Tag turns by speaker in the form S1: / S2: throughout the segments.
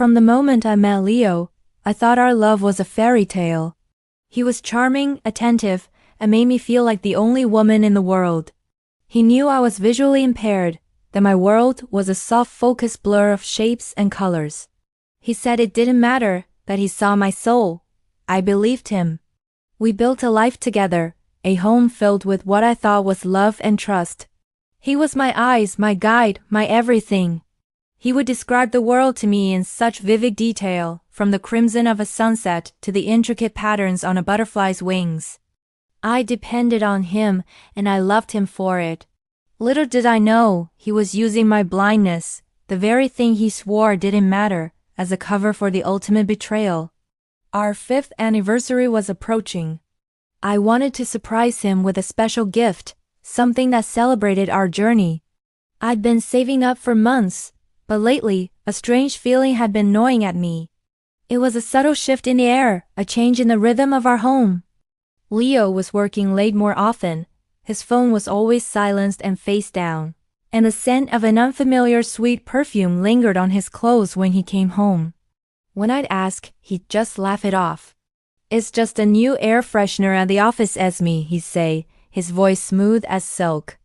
S1: From the moment I met Leo, I thought our love was a fairy tale. He was charming, attentive, and made me feel like the only woman in the world. He knew I was visually impaired, that my world was a soft-focused blur of shapes and colors. He said it didn't matter, that he saw my soul. I believed him. We built a life together, a home filled with what I thought was love and trust. He was my eyes, my guide, my everything. He would describe the world to me in such vivid detail, from the crimson of a sunset to the intricate patterns on a butterfly's wings. I depended on him, and I loved him for it. Little did I know, he was using my blindness, the very thing he swore didn't matter, as a cover for the ultimate betrayal. Our 5th anniversary was approaching. I wanted to surprise him with a special gift, something that celebrated our journey. I'd been saving up for months, but lately, a strange feeling had been gnawing at me. It was a subtle shift in the air, a change in the rhythm of our home. Leo was working late more often. His phone was always silenced and face down, and the scent of an unfamiliar sweet perfume lingered on his clothes when he came home. When I'd ask, he'd just laugh it off. "It's just a new air freshener at the office, Esme," he'd say, his voice smooth as silk.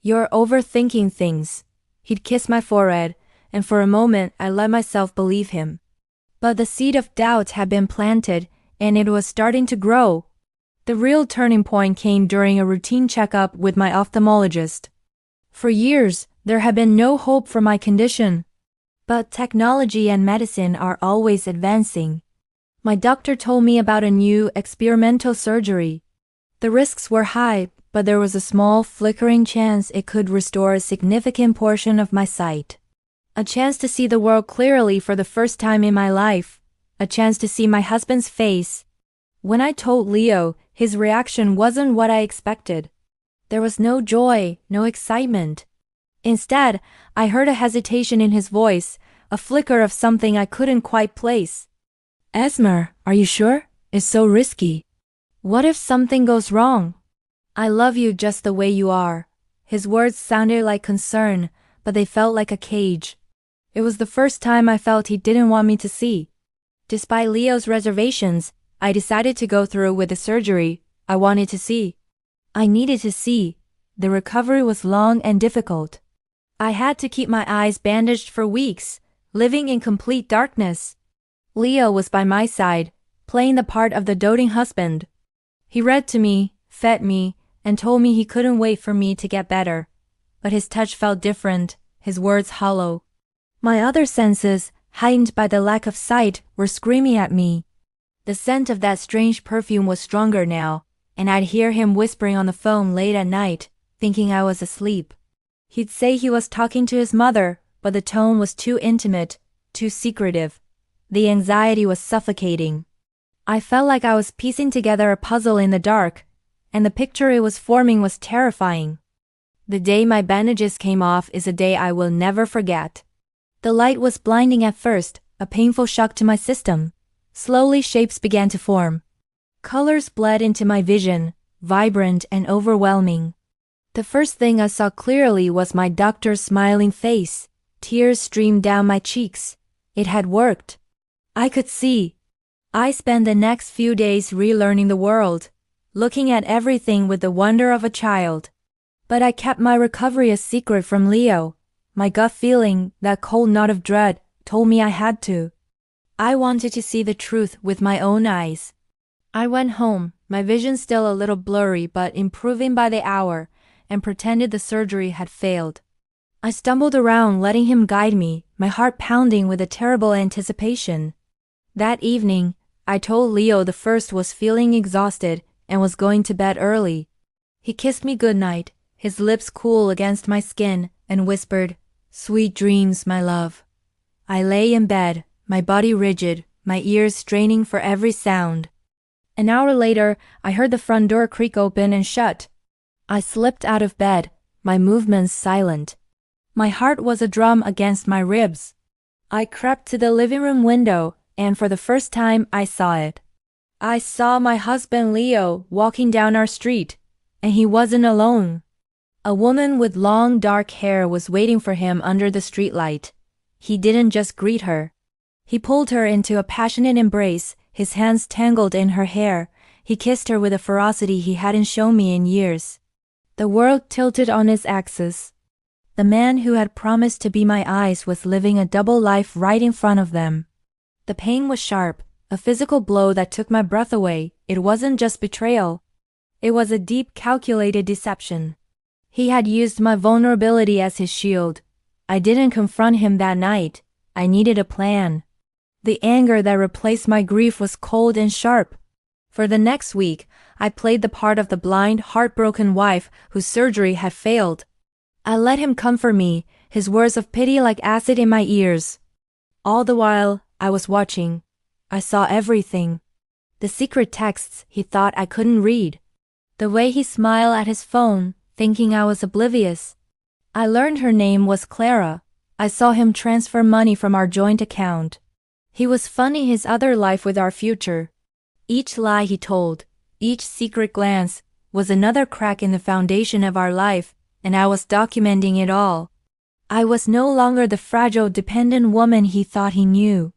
S1: "You're overthinking things." He'd kiss my forehead, and for a moment I let myself believe him. But the seed of doubt had been planted, and it was starting to grow. The real turning point came during a routine checkup with my ophthalmologist. For years, there had been no hope for my condition. But technology and medicine are always advancing. My doctor told me about a new experimental surgery. The risks were high, but there was a small, flickering chance it could restore a significant portion of my sight. A chance to see the world clearly for the first time in my life. A chance to see my husband's face. When I told Leo, his reaction wasn't what I expected. There was no joy, no excitement. Instead, I heard a hesitation in his voice, a flicker of something I couldn't quite place. "Esmer, are you sure? It's so risky. What if something goes wrong? I love you just the way you are." His words sounded like concern, but they felt like a cage. It was the first time I felt he didn't want me to see. Despite Leo's reservations, I decided to go through with the surgery. I wanted to see. I needed to see. The recovery was long and difficult. I had to keep my eyes bandaged for weeks, living in complete darkness. Leo was by my side, playing the part of the doting husband. He read to me, fed me, and told me he couldn't wait for me to get better. But his touch felt different, his words hollow. My other senses, heightened by the lack of sight, were screaming at me. The scent of that strange perfume was stronger now, and I'd hear him whispering on the phone late at night, thinking I was asleep. He'd say he was talking to his mother, but the tone was too intimate, too secretive. The anxiety was suffocating. I felt like I was piecing together a puzzle in the dark, and the picture it was forming was terrifying. The day my bandages came off is a day I will never forget. The light was blinding at first, a painful shock to my system. Slowly shapes began to form. Colors bled into my vision, vibrant and overwhelming. The first thing I saw clearly was my doctor's smiling face. Tears streamed down my cheeks. It had worked. I could see. I spent the next few days relearning the world, looking at everything with the wonder of a child. But I kept my recovery a secret from Leo. My gut feeling, that cold knot of dread, told me I had to. I wanted to see the truth with my own eyes. I went home, my vision still a little blurry but improving by the hour, and pretended the surgery had failed. I stumbled around letting him guide me, my heart pounding with a terrible anticipation. That evening, I told Leo the first was feeling exhausted and was going to bed early. He kissed me goodnight, his lips cool against my skin, and whispered, "Sweet dreams, my love." I lay in bed, my body rigid, my ears straining for every sound. An hour later, I heard the front door creak open and shut. I slipped out of bed, my movements silent. My heart was a drum against my ribs. I crept to the living room window, and for the first time I saw it. I saw my husband Leo walking down our street, and he wasn't alone. A woman with long dark hair was waiting for him under the streetlight. He didn't just greet her. He pulled her into a passionate embrace, his hands tangled in her hair. He kissed her with a ferocity he hadn't shown me in years. The world tilted on its axis. The man who had promised to be my eyes was living a double life right in front of them. The pain was sharp, a physical blow that took my breath away. It wasn't just betrayal. It was a deep, calculated deception. He had used my vulnerability as his shield. I didn't confront him that night. I needed a plan. The anger that replaced my grief was cold and sharp. For the next week, I played the part of the blind, heartbroken wife whose surgery had failed. I let him comfort me, his words of pity like acid in my ears. All the while, I was watching. I saw everything. The secret texts he thought I couldn't read. The way he smiled at his phone, thinking I was oblivious. I learned her name was Clara. I saw him transfer money from our joint account. He was funding his other life with our future. Each lie he told, each secret glance, was another crack in the foundation of our life, and I was documenting it all. I was no longer the fragile, dependent woman he thought he knew.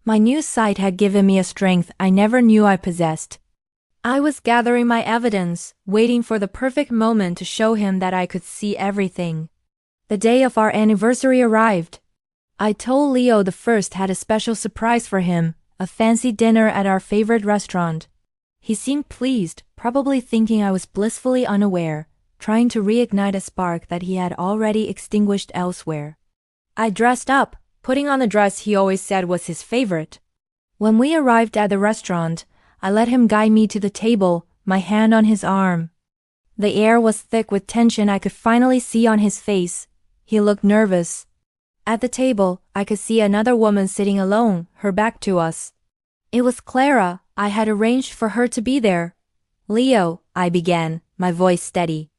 S1: My new sight had given me a strength I never knew I possessed. I was gathering my evidence, waiting for the perfect moment to show him that I could see everything. The day of our anniversary arrived. I told Leo the first had a special surprise for him, a fancy dinner at our favorite restaurant. He seemed pleased, probably thinking I was blissfully unaware, trying to reignite a spark that he had already extinguished elsewhere. I dressed up, putting on the dress he always said was his favorite. When we arrived at the restaurant, I let him guide me to the table, my hand on his arm. The air was thick with tension I could finally see on his face. He looked nervous. At the table, I could see another woman sitting alone, her back to us. It was Clara. I had arranged for her to be there. Leo, I began, my voice steady.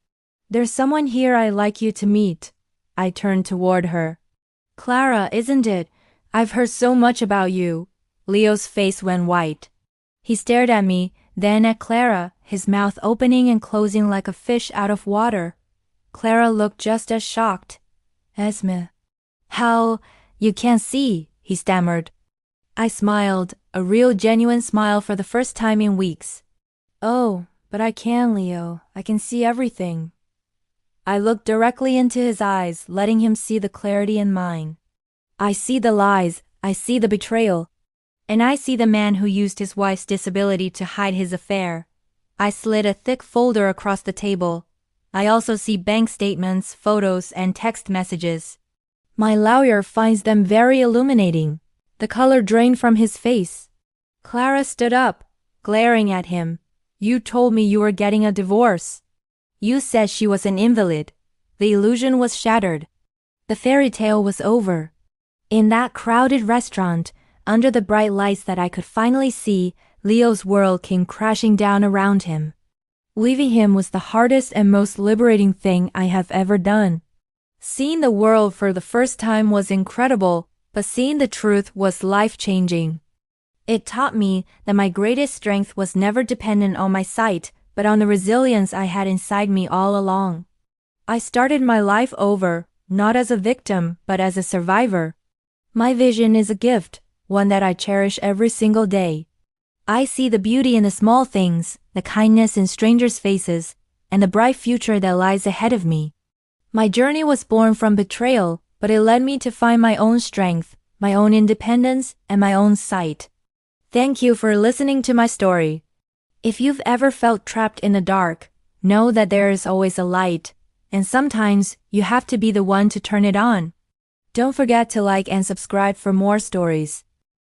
S1: There's someone here I'd like you to meet. I turned toward her. Clara, isn't it? I've heard so much about you. Leo's face went white. He stared at me, then at Clara, his mouth opening and closing like a fish out of water. Clara looked just as shocked. Esme. How? You can't see, he stammered. I smiled, a real genuine smile for the first time in weeks. Oh, but I can, Leo. I can see everything. I looked directly into his eyes, letting him see the clarity in mine. I see the lies, I see the betrayal. And I see the man who used his wife's disability to hide his affair. I slid a thick folder across the table. I also see bank statements, photos, and text messages. My lawyer finds them very illuminating. The color drained from his face. Clara stood up, glaring at him. You told me you were getting a divorce. You said she was an invalid. The illusion was shattered. The fairy tale was over. In that crowded restaurant, under the bright lights that I could finally see, Leo's world came crashing down around him. Leaving him was the hardest and most liberating thing I have ever done. Seeing the world for the first time was incredible, but seeing the truth was life-changing. It taught me that my greatest strength was never dependent on my sight, but on the resilience I had inside me all along. I started my life over, not as a victim, but as a survivor. My vision is a gift, one that I cherish every single day. I see the beauty in the small things, the kindness in strangers' faces, and the bright future that lies ahead of me. My journey was born from betrayal, but it led me to find my own strength, my own independence, and my own sight. Thank you for listening to my story. If you've ever felt trapped in the dark, know that there is always a light, and sometimes you have to be the one to turn it on. Don't forget to like and subscribe for more stories.